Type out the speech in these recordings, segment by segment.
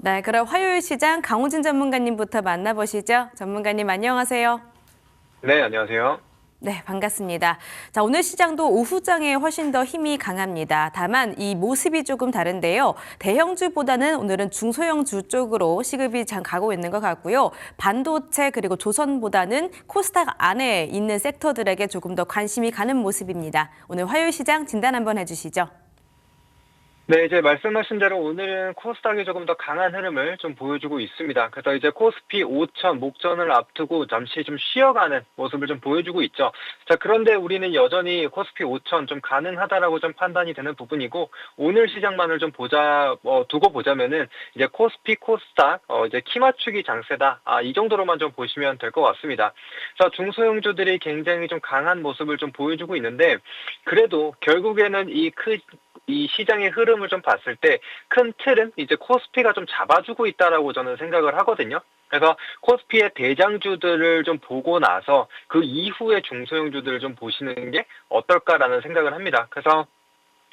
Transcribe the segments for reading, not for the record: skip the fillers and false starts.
네, 그럼 화요일 시장 강호진 전문가님부터 만나보시죠. 전문가님 안녕하세요. 네, 안녕하세요. 네, 반갑습니다. 자, 오늘 시장도 오후장에 훨씬 더 힘이 강합니다. 다만 이 모습이 조금 다른데요. 대형주보다는 오늘은 중소형주 쪽으로 시급이 가고 있는 것 같고요. 반도체 그리고 조선보다는 코스닥 안에 있는 섹터들에게 조금 더 관심이 가는 모습입니다. 오늘 화요일 시장 진단 한번 해주시죠. 네, 이제 말씀하신 대로 오늘은 코스닥이 조금 더 강한 흐름을 좀 보여주고 있습니다. 그래서 이제 코스피 5천 목전을 앞두고 잠시 좀 쉬어가는 모습을 좀 보여주고 있죠. 자, 그런데 우리는 여전히 코스피 5천 좀 가능하다라고 좀 판단이 되는 부분이고, 오늘 시장만을 좀 두고 보자면은 이제 코스피, 코스닥, 이제 키 맞추기 장세다. 이 정도로만 좀 보시면 될 것 같습니다. 그래서 중소형주들이 굉장히 좀 강한 모습을 좀 보여주고 있는데, 그래도 결국에는 이 시장의 흐름을 좀 봤을 때 큰 틀은 이제 코스피가 좀 잡아주고 있다라고 저는 생각을 하거든요. 그래서 코스피의 대장주들을 좀 보고 나서 그 이후에 중소형주들을 좀 보시는 게 어떨까라는 생각을 합니다. 그래서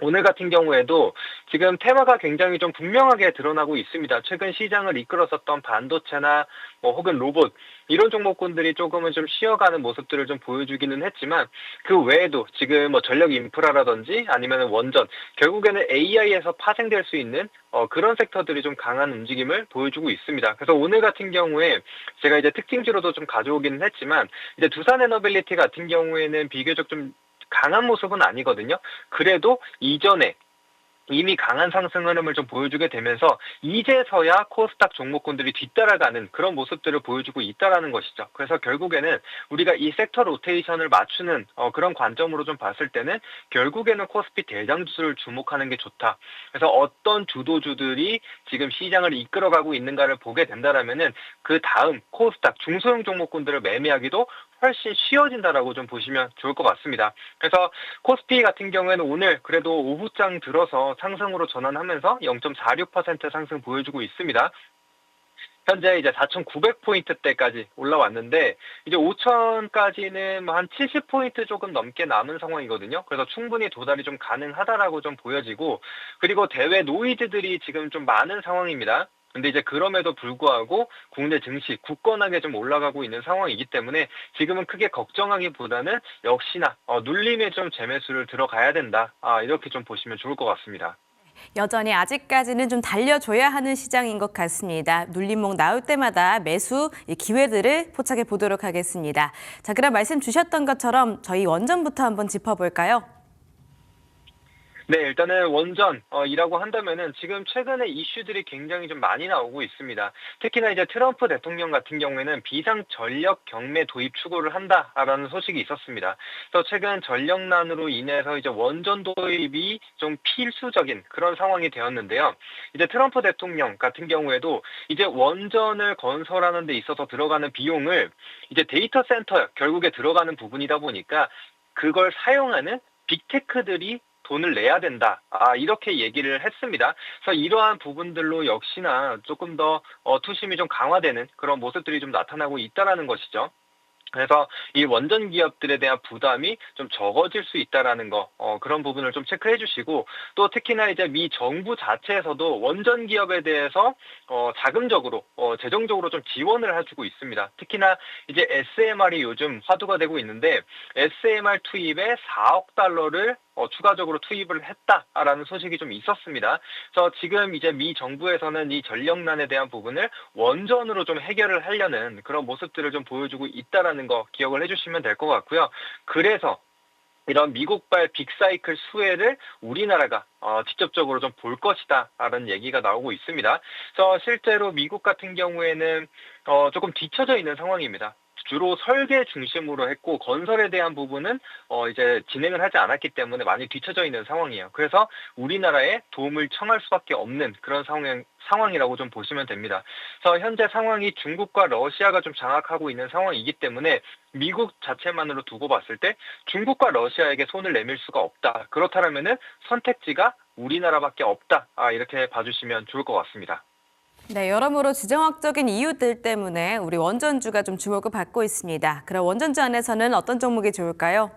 오늘 같은 경우에도 지금 테마가 굉장히 좀 분명하게 드러나고 있습니다. 최근 시장을 이끌었었던 반도체나 혹은 로봇 이런 종목군들이 조금은 좀 쉬어가는 모습들을 좀 보여주기는 했지만 그 외에도 지금 전력 인프라라든지 아니면 원전 결국에는 AI에서 파생될 수 있는 그런 섹터들이 좀 강한 움직임을 보여주고 있습니다. 그래서 오늘 같은 경우에 제가 이제 특징주로도 좀 가져오기는 했지만 이제 두산에너빌리티 같은 경우에는 비교적 좀 강한 모습은 아니거든요. 그래도 이전에 이미 강한 상승 흐름을 좀 보여주게 되면서 이제서야 코스닥 종목군들이 뒤따라가는 그런 모습들을 보여주고 있다는 것이죠. 그래서 결국에는 우리가 이 섹터 로테이션을 맞추는 그런 관점으로 좀 봤을 때는 결국에는 코스피 대장주를 주목하는 게 좋다. 그래서 어떤 주도주들이 지금 시장을 이끌어가고 있는가를 보게 된다라면은 그 다음 코스닥 중소형 종목군들을 매매하기도 훨씬 쉬워진다라고 좀 보시면 좋을 것 같습니다. 그래서 코스피 같은 경우에는 오늘 그래도 오후장 들어서 상승으로 전환하면서 0.46% 상승 보여주고 있습니다. 현재 이제 4,900포인트대까지 올라왔는데 이제 5,000까지는 한 70포인트 조금 넘게 남은 상황이거든요. 그래서 충분히 도달이 좀 가능하다라고 좀 보여지고, 그리고 대외 노이즈들이 지금 좀 많은 상황입니다. 근데 이제 그럼에도 불구하고 국내 증시 굳건하게 좀 올라가고 있는 상황이기 때문에 지금은 크게 걱정하기보다는 역시나 눌림에 좀 재매수를 들어가야 된다. 이렇게 좀 보시면 좋을 것 같습니다. 여전히 아직까지는 좀 달려줘야 하는 시장인 것 같습니다. 눌림목 나올 때마다 매수 기회들을 포착해 보도록 하겠습니다. 자, 그럼 말씀 주셨던 것처럼 저희 원전부터 한번 짚어볼까요? 네, 일단은 원전이라고 한다면은 지금 최근에 이슈들이 굉장히 좀 많이 나오고 있습니다. 특히나 이제 트럼프 대통령 같은 경우에는 비상 전력 경매 도입 추구를 한다라는 소식이 있었습니다. 그래서 최근 전력난으로 인해서 이제 원전 도입이 좀 필수적인 그런 상황이 되었는데요. 이제 트럼프 대통령 같은 경우에도 이제 원전을 건설하는 데 있어서 들어가는 비용을 이제 데이터 센터 결국에 들어가는 부분이다 보니까 그걸 사용하는 빅테크들이 돈을 내야 된다. 이렇게 얘기를 했습니다. 그래서 이러한 부분들로 역시나 조금 더 투심이 좀 강화되는 그런 모습들이 좀 나타나고 있다는 것이죠. 그래서 이 원전 기업들에 대한 부담이 좀 적어질 수 있다라는 거, 그런 부분을 좀 체크해 주시고, 또 특히나 이제 미 정부 자체에서도 원전 기업에 대해서 자금적으로, 재정적으로 좀 지원을 해주고 있습니다. 특히나 이제 SMR이 요즘 화두가 되고 있는데, SMR 투입에 4억 달러를 추가적으로 투입을 했다라는 소식이 좀 있었습니다. 그래서 지금 이제 미 정부에서는 이 전력난에 대한 부분을 원전으로 좀 해결을 하려는 그런 모습들을 좀 보여주고 있다라는 거 기억을 해주시면 될 것 같고요. 그래서 이런 미국발 빅사이클 수혜를 우리나라가 직접적으로 좀 볼 것이다라는 얘기가 나오고 있습니다. 그래서 실제로 미국 같은 경우에는 조금 뒤처져 있는 상황입니다. 주로 설계 중심으로 했고 건설에 대한 부분은 이제 진행을 하지 않았기 때문에 많이 뒤처져 있는 상황이에요. 그래서 우리나라에 도움을 청할 수밖에 없는 그런 상황이라고 좀 보시면 됩니다. 그래서 현재 상황이 중국과 러시아가 좀 장악하고 있는 상황이기 때문에 미국 자체만으로 두고 봤을 때 중국과 러시아에게 손을 내밀 수가 없다. 그렇다면은 선택지가 우리나라밖에 없다. 이렇게 봐주시면 좋을 것 같습니다. 네, 여러모로 지정학적인 이유들 때문에 우리 원전주가 좀 주목을 받고 있습니다. 그럼 원전주 안에서는 어떤 종목이 좋을까요?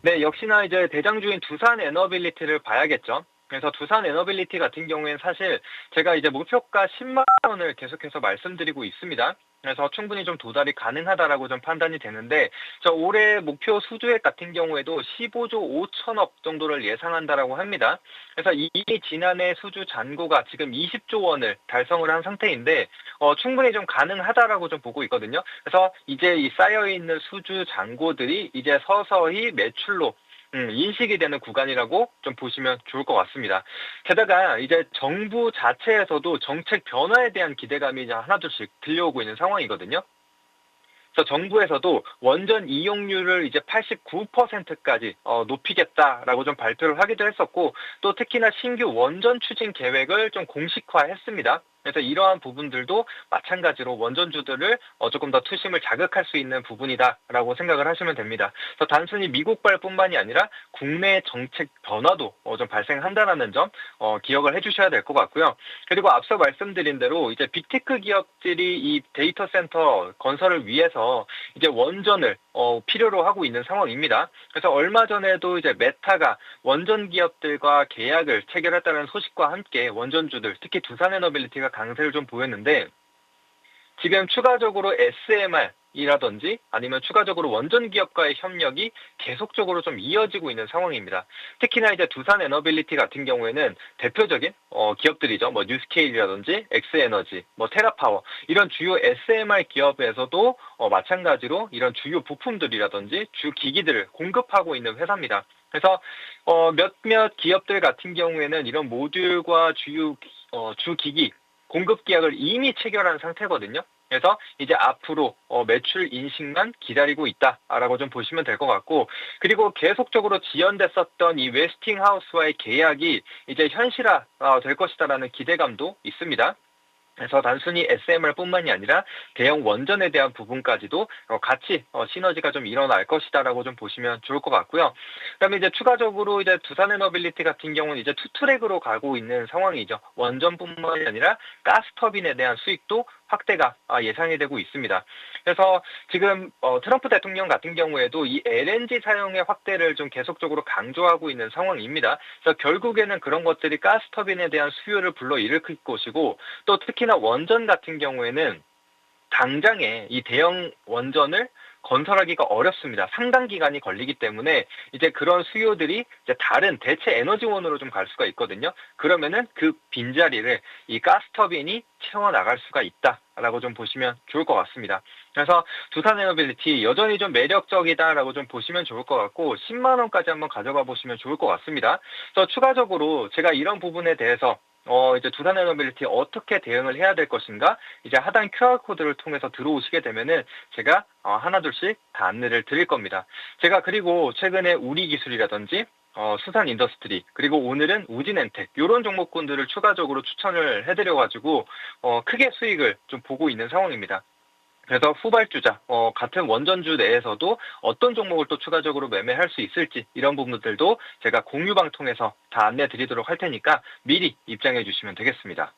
네, 역시나 이제 대장주인 두산 에너빌리티를 봐야겠죠. 그래서 두산 에너빌리티 같은 경우에는 사실 제가 이제 목표가 10만 원을 계속해서 말씀드리고 있습니다. 그래서 충분히 좀 도달이 가능하다라고 좀 판단이 되는데, 저 올해 목표 수주액 같은 경우에도 15조 5천억 정도를 예상한다라고 합니다. 그래서 이미 지난해 수주 잔고가 지금 20조 원을 달성을 한 상태인데, 충분히 좀 가능하다라고 좀 보고 있거든요. 그래서 이제 이 쌓여있는 수주 잔고들이 이제 서서히 매출로 인식이 되는 구간이라고 좀 보시면 좋을 것 같습니다. 게다가 이제 정부 자체에서도 정책 변화에 대한 기대감이 이제 하나둘씩 들려오고 있는 상황이거든요. 그래서 정부에서도 원전 이용률을 이제 89%까지 높이겠다라고 좀 발표를 하기도 했었고, 또 특히나 신규 원전 추진 계획을 좀 공식화했습니다. 그래서 이러한 부분들도 마찬가지로 원전주들을 조금 더 투심을 자극할 수 있는 부분이다라고 생각을 하시면 됩니다. 그래서 단순히 미국발뿐만이 아니라 국내 정책 변화도 좀 발생한다라는 점 기억을 해주셔야 될 것 같고요. 그리고 앞서 말씀드린 대로 이제 빅테크 기업들이 이 데이터 센터 건설을 위해서 이제 원전을 필요로 하고 있는 상황입니다. 그래서 얼마 전에도 이제 메타가 원전 기업들과 계약을 체결했다는 소식과 함께 원전주들, 특히 두산에너빌리티가 강세를 좀 보였는데, 지금 추가적으로 SMR이라든지 아니면 추가적으로 원전 기업과의 협력이 계속적으로 좀 이어지고 있는 상황입니다. 특히나 이제 두산 에너빌리티 같은 경우에는 대표적인 기업들이죠. 뭐 뉴스케일이라든지 엑스에너지, 뭐 테라파워 이런 주요 SMR 기업에서도 마찬가지로 이런 주요 부품들이라든지 주 기기들을 공급하고 있는 회사입니다. 그래서 몇몇 기업들 같은 경우에는 이런 모듈과 주 기기 공급 계약을 이미 체결한 상태거든요. 그래서 이제 앞으로 매출 인식만 기다리고 있다라고 좀 보시면 될 것 같고, 그리고 계속적으로 지연됐었던 이 웨스팅하우스와의 계약이 이제 현실화 될 것이다라는 기대감도 있습니다. 그래서 단순히 SMR뿐만이 아니라 대형 원전에 대한 부분까지도 같이 시너지가 좀 일어날 것이다라고 좀 보시면 좋을 것 같고요. 그다음에 이제 추가적으로 이제 두산에너빌리티 같은 경우는 이제 투트랙으로 가고 있는 상황이죠. 원전뿐만이 아니라 가스터빈에 대한 수익도 확대가 예상이 되고 있습니다. 그래서 지금 트럼프 대통령 같은 경우에도 이 LNG 사용의 확대를 좀 계속적으로 강조하고 있는 상황입니다. 그래서 결국에는 그런 것들이 가스터빈에 대한 수요를 불러일으킬 것이고, 또 특히나 원전 같은 경우에는 당장에 이 대형 원전을 건설하기가 어렵습니다. 상당 기간이 걸리기 때문에 이제 그런 수요들이 이제 다른 대체 에너지원으로 좀 갈 수가 있거든요. 그러면은 그 빈자리를 이 가스터빈이 채워나갈 수가 있다라고 좀 보시면 좋을 것 같습니다. 그래서 두산에너빌리티 여전히 좀 매력적이다라고 좀 보시면 좋을 것 같고, 10만 원까지 한번 가져가 보시면 좋을 것 같습니다. 그래서 추가적으로 제가 이런 부분에 대해서 이제 두산에너빌리티 어떻게 대응을 해야 될 것인가, 이제 하단 QR코드를 통해서 들어오시게 되면은 제가 하나둘씩 다 안내를 드릴 겁니다. 제가 그리고 최근에 우리기술이라든지 수산 인더스트리, 그리고 오늘은 우진엔텍 이런 종목군들을 추가적으로 추천을 해드려가지고 크게 수익을 좀 보고 있는 상황입니다. 그래서 후발주자, 같은 원전주 내에서도 어떤 종목을 또 추가적으로 매매할 수 있을지 이런 부분들도 제가 공유방 통해서 다 안내 드리도록 할 테니까 미리 입장해 주시면 되겠습니다.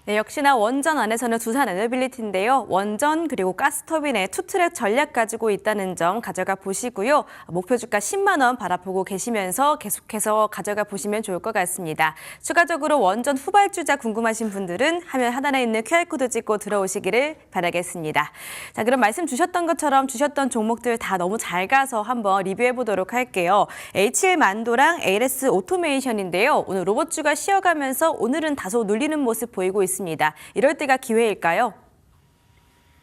네, 역시나 원전 안에서는 두산 에너빌리티인데요. 원전 그리고 가스터빈의 투트랙 전략 가지고 있다는 점 가져가 보시고요. 목표 주가 10만 원 바라보고 계시면서 계속해서 가져가 보시면 좋을 것 같습니다. 추가적으로 원전 후발주자 궁금하신 분들은 화면 하단에 있는 QR코드 찍고 들어오시기를 바라겠습니다. 자, 그럼 말씀 주셨던 것처럼 주셨던 종목들 다 너무 잘 가서 한번 리뷰해 보도록 할게요. HL만도랑 ALS 오토메이션인데요. 오늘 로봇주가 쉬어가면서 오늘은 다소 눌리는 모습 보이고 있습니다. 이럴 때가 기회일까요?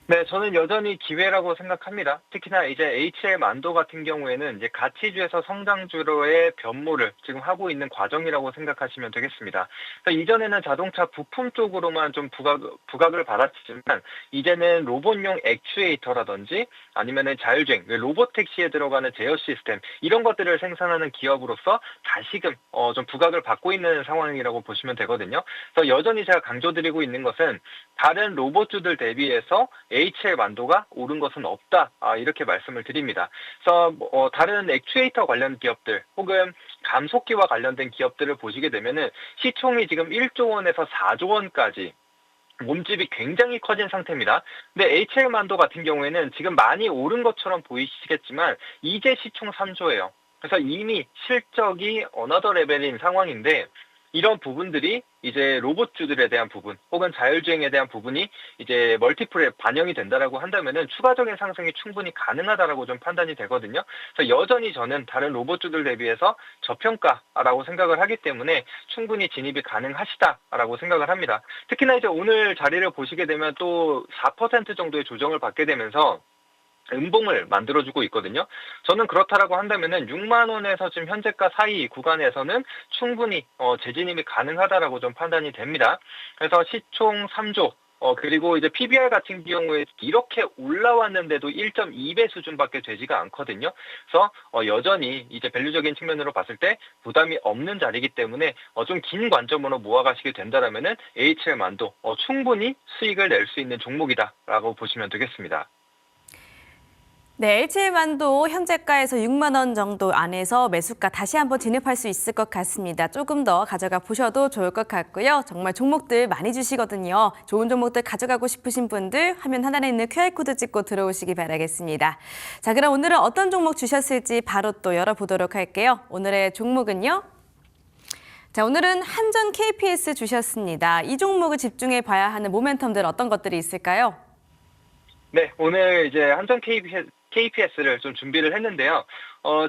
네, 저는 여전히 기회라고 생각합니다. 특히나 이제 HL만도 같은 경우에는 이제 가치주에서 성장주로의 변모를 지금 하고 있는 과정이라고 생각하시면 되겠습니다. 그러니까 이전에는 자동차 부품 쪽으로만 좀 부각을 받았지만, 이제는 로봇용 액추에이터라든지 아니면은 자율주행, 로봇택시에 들어가는 제어 시스템 이런 것들을 생산하는 기업으로서 다시금 좀 부각을 받고 있는 상황이라고 보시면 되거든요. 그래서 여전히 제가 강조드리고 있는 것은 다른 로봇주들 대비해서 HL만도가 오른 것은 없다, 이렇게 말씀을 드립니다. 그래서 다른 액추에이터 관련 기업들 혹은 감속기와 관련된 기업들을 보시게 되면은 시총이 지금 1조 원에서 4조 원까지 몸집이 굉장히 커진 상태입니다. 근데 HL만도 같은 경우에는 지금 많이 오른 것처럼 보이시겠지만 이제 시총 3조예요. 그래서 이미 실적이 어너더 레벨인 상황인데, 이런 부분들이 이제 로봇주들에 대한 부분 혹은 자율주행에 대한 부분이 이제 멀티플에 반영이 된다라고 한다면은 추가적인 상승이 충분히 가능하다라고 좀 판단이 되거든요. 그래서 여전히 저는 다른 로봇주들 대비해서 저평가라고 생각을 하기 때문에 충분히 진입이 가능하시다라고 생각을 합니다. 특히나 이제 오늘 자리를 보시게 되면 또 4% 정도의 조정을 받게 되면서 음봉을 만들어주고 있거든요. 저는 그렇다라고 한다면은 6만 원에서 지금 현재가 사이 구간에서는 충분히 재진입이 가능하다라고 좀 판단이 됩니다. 그래서 시총 3조 그리고 이제 PBR 같은 경우에 이렇게 올라왔는데도 1.2배 수준밖에 되지가 않거든요. 그래서 여전히 이제 밸류적인 측면으로 봤을 때 부담이 없는 자리이기 때문에 좀 긴 관점으로 모아가시게 된다라면은 HL만도 충분히 수익을 낼 수 있는 종목이다라고 보시면 되겠습니다. 네, LG만도 현재가에서 6만 원 정도 안에서 매수가 다시 한번 진입할 수 있을 것 같습니다. 조금 더 가져가 보셔도 좋을 것 같고요. 정말 종목들 많이 주시거든요. 좋은 종목들 가져가고 싶으신 분들 화면 하단에 있는 QR코드 찍고 들어오시기 바라겠습니다. 자, 그럼 오늘은 어떤 종목 주셨을지 바로 또 열어보도록 할게요. 오늘의 종목은요. 자, 오늘은 한전 KPS 주셨습니다. 이 종목을 집중해 봐야 하는 모멘텀들 어떤 것들이 있을까요? 네, 오늘 이제 한전 KPS를 좀 준비를 했는데요.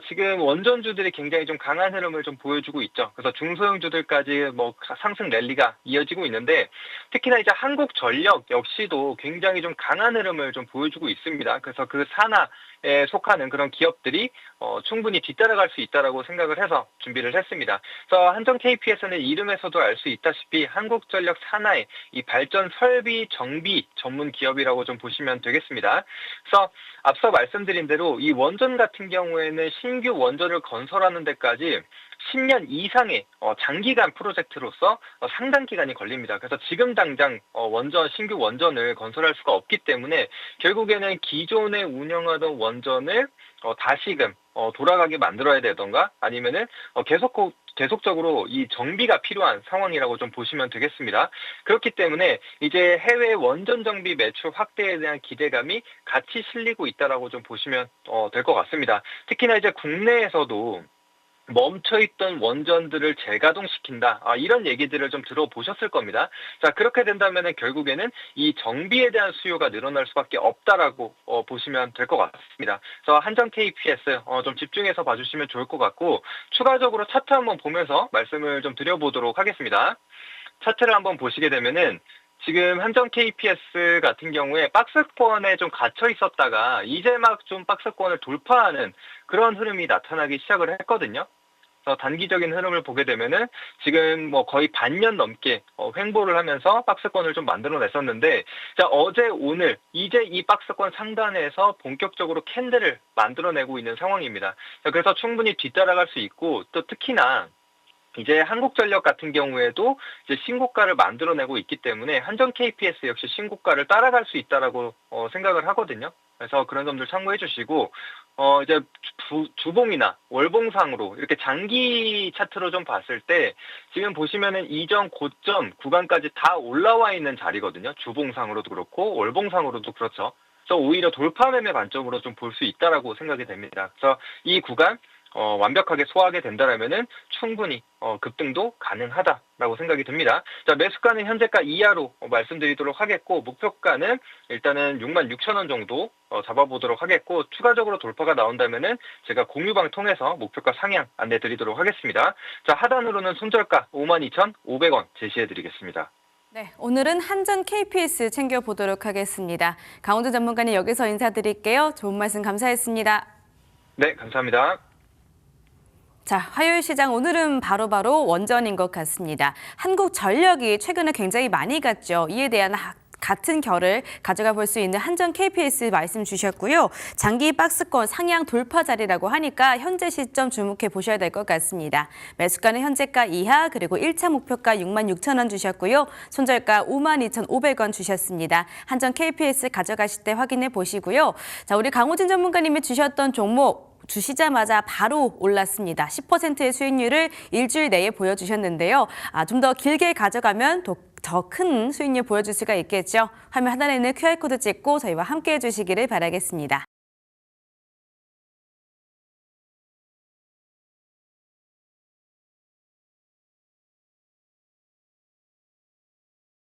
지금 원전주들이 굉장히 좀 강한 흐름을 좀 보여주고 있죠. 그래서 중소형주들까지 뭐 상승 랠리가 이어지고 있는데 특히나 이제 한국전력 역시도 굉장히 좀 강한 흐름을 좀 보여주고 있습니다. 그래서 그 산하에 속하는 그런 기업들이 충분히 뒤따라갈 수 있다라고 생각을 해서 준비를 했습니다. 그래서 한전 KPS는 이름에서도 알 수 있다시피 한국전력 산하의 이 발전 설비 정비 전문 기업이라고 좀 보시면 되겠습니다. 그래서 앞서 말씀드린 대로 이 원전 같은 경우에는 신규 원전을 건설하는 데까지 10년 이상의 장기간 프로젝트로서 상당 기간이 걸립니다. 그래서 지금 당장 신규 원전을 건설할 수가 없기 때문에 결국에는 기존에 운영하던 원전을 다시금 돌아가게 만들어야 되던가 아니면은 계속적으로 이 정비가 필요한 상황이라고 좀 보시면 되겠습니다. 그렇기 때문에 이제 해외 원전 정비 매출 확대에 대한 기대감이 같이 실리고 있다라고 좀 보시면 될 것 같습니다. 특히나 이제 국내에서도 멈춰있던 원전들을 재가동시킨다. 이런 얘기들을 좀 들어보셨을 겁니다. 자, 그렇게 된다면 결국에는 이 정비에 대한 수요가 늘어날 수밖에 없다라고 보시면 될 것 같습니다. 그래서 한전 KPS 좀 집중해서 봐주시면 좋을 것 같고 추가적으로 차트 한번 보면서 말씀을 좀 드려보도록 하겠습니다. 차트를 한번 보시게 되면은 지금 한전 KPS 같은 경우에 박스권에 좀 갇혀 있었다가 이제 막 좀 박스권을 돌파하는 그런 흐름이 나타나기 시작을 했거든요. 단기적인 흐름을 보게 되면은 지금 뭐 거의 반년 넘게 횡보를 하면서 박스권을 좀 만들어냈었는데 자 어제 오늘 이제 이 박스권 상단에서 본격적으로 캔들을 만들어내고 있는 상황입니다. 자, 그래서 충분히 뒤따라갈 수 있고 또 특히나 이제 한국전력 같은 경우에도 이제 신고가를 만들어내고 있기 때문에 한전 KPS 역시 신고가를 따라갈 수 있다라고 생각을 하거든요. 그래서 그런 점들 참고해 주시고 이제 주봉이나 월봉상으로 이렇게 장기 차트로 좀 봤을 때 지금 보시면은 이전 고점 구간까지 다 올라와 있는 자리거든요. 주봉상으로도 그렇고 월봉상으로도 그렇죠. 그래서 오히려 돌파 매매 관점으로 좀 볼 수 있다라고 생각이 됩니다. 그래서 이 구간 완벽하게 소화하게 된다라면은 충분히 급등도 가능하다라고 생각이 듭니다. 자, 매수가는 현재가 이하로 말씀드리도록 하겠고 목표가는 일단은 66,000원 정도 잡아보도록 하겠고 추가적으로 돌파가 나온다면은 제가 공유방 통해서 목표가 상향 안내드리도록 하겠습니다. 자, 하단으로는 손절가 52,500원 제시해드리겠습니다. 네, 오늘은 한전 KPS 챙겨보도록 하겠습니다. 강원도 전문가님 여기서 인사드릴게요. 좋은 말씀 감사했습니다. 네, 감사합니다. 자, 화요일 시장 오늘은 바로 원전인 것 같습니다. 한국전력이 최근에 굉장히 많이 갔죠. 이에 대한 같은 결을 가져가 볼 수 있는 한전 KPS 말씀 주셨고요. 장기 박스권 상향 돌파 자리라고 하니까 현재 시점 주목해 보셔야 될 것 같습니다. 매수가는 현재가 이하 그리고 1차 목표가 66,000원 주셨고요. 손절가 52,500원 주셨습니다. 한전 KPS 가져가실 때 확인해 보시고요. 자, 우리 강호진 전문가님이 주셨던 종목 주시자마자 바로 올랐습니다. 10%의 수익률을 일주일 내에 보여주셨는데요. 좀 더 길게 가져가면 더 큰 수익률 보여줄 수가 있겠죠. 화면 하단에 있는 QR코드 찍고 저희와 함께 해주시기를 바라겠습니다.